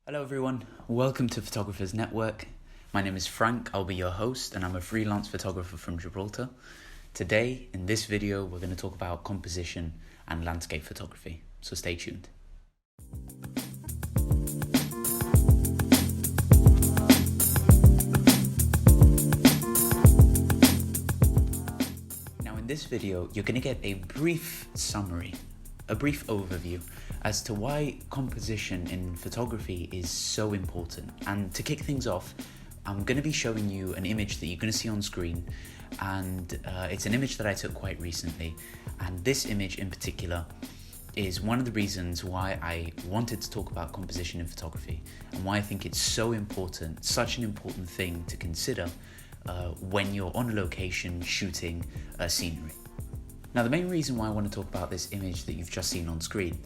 Hello everyone, welcome to Photographers Network. My name is Frank, I'll be your host and I'm a freelance photographer from Gibraltar. Today, in this video, we're going to talk about composition and landscape photography, so stay tuned. Now in this video, you're going to get a brief summary, a brief overview as to why composition in photography is so important. And to kick things off, I'm going to be showing you an image that you're going to see on screen, and it's an image that I took quite recently, and this image in particular is one of the reasons why I wanted to talk about composition in photography and why I think it's so important, such an important thing to consider when you're on location shooting scenery. Now, the main reason why I want to talk about this image that you've just seen on screen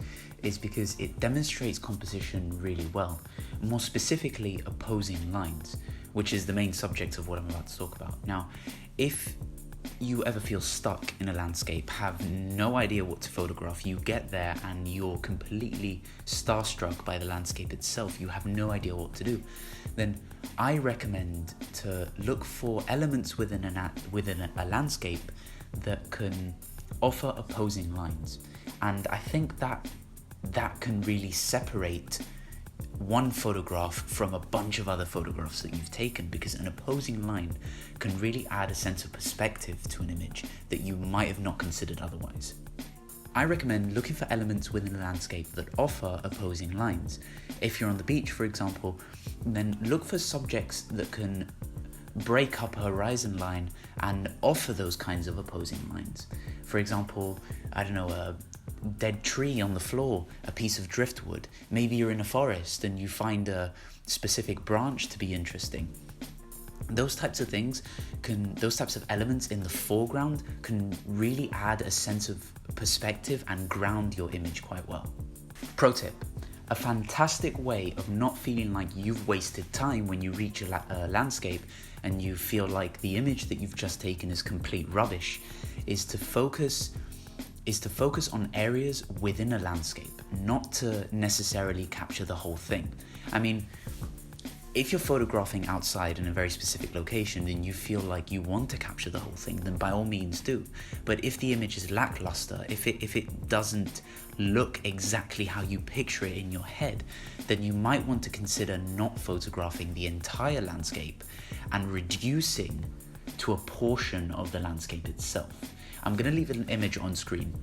is because it demonstrates composition really well, more specifically opposing lines, which is the main subject of what I'm about to talk about. Now, if you ever feel stuck in a landscape, have no idea what to photograph, you get there and you're completely starstruck by the landscape itself, you have no idea what to do, then I recommend to look for elements within a landscape that can offer opposing lines. And I think that can really separate one photograph from a bunch of other photographs that you've taken, because an opposing line can really add a sense of perspective to an image that you might have not considered otherwise. I recommend looking for elements within a landscape that offer opposing lines. If you're on the beach, for example, then look for subjects that can break up a horizon line and offer those kinds of opposing lines. For example, a dead tree on the floor, a piece of driftwood. Maybe you're in a forest and you find a specific branch to be interesting. Those types of elements in the foreground can really add a sense of perspective and ground your image quite well. Pro tip: a fantastic way of not feeling like you've wasted time when you reach a landscape and you feel like the image that you've just taken is complete rubbish is to focus on areas within a landscape, not to necessarily capture the whole thing. I mean, if you're photographing outside in a very specific location and you feel like you want to capture the whole thing, then by all means do. But if the image is lackluster, if it doesn't look exactly how you picture it in your head, then you might want to consider not photographing the entire landscape and reducing to a portion of the landscape itself. I'm going to leave an image on screen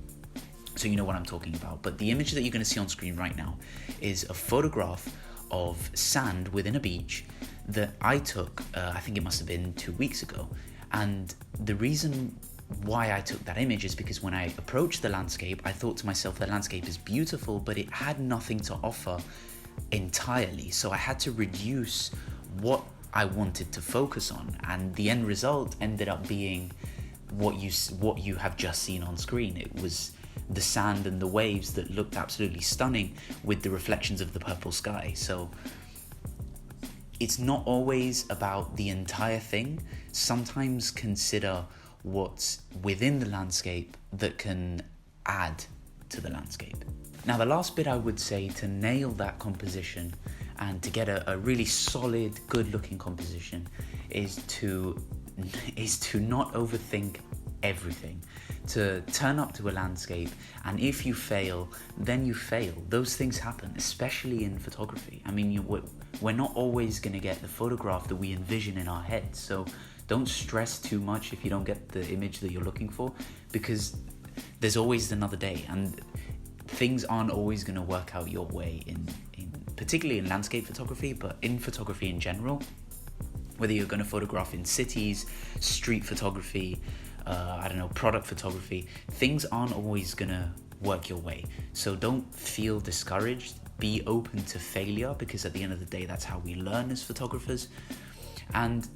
so you know what I'm talking about, but the image that you're going to see on screen right now is a photograph of sand within a beach that I took, I think it must have been 2 weeks ago. And the reason why I took that image is because when I approached the landscape, I thought to myself, the landscape is beautiful, but it had nothing to offer entirely. So I had to reduce what I wanted to focus on, and the end result ended up being what you have just seen on screen. It was the sand and the waves that looked absolutely stunning with the reflections of the purple sky. So it's not always about the entire thing. Sometimes consider what's within the landscape that can add to the landscape. Now, the last bit I would say to nail that composition and to get a really solid, good-looking composition is to not overthink everything, to turn up to a landscape, and if you fail, then you fail. Those things happen, especially in photography. I mean, we're not always going to get the photograph that we envision in our heads, so don't stress too much if you don't get the image that you're looking for, because there's always another day, and things aren't always going to work out your way, particularly in landscape photography, but in photography in general. Whether you're going to photograph in cities, street photography, product photography, things aren't always going to work your way. So don't feel discouraged. Be open to failure, because at the end of the day, that's how we learn as photographers. And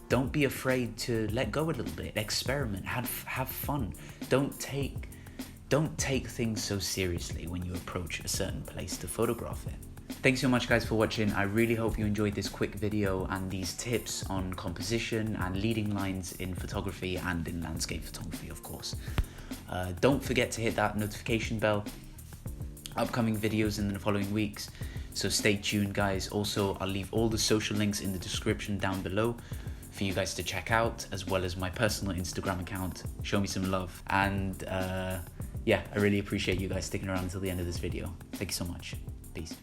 don't be afraid to let go a little bit, experiment, have fun. Don't take things so seriously when you approach a certain place to photograph it. Thanks so much, guys, for watching. I really hope you enjoyed this quick video and these tips on composition and leading lines in photography and in landscape photography, of course. Don't forget to hit that notification bell. Upcoming videos in the following weeks. So stay tuned, guys. Also, I'll leave all the social links in the description down below for you guys to check out, as well as my personal Instagram account. Show me some love. And yeah, I really appreciate you guys sticking around until the end of this video. Thank you so much. Peace.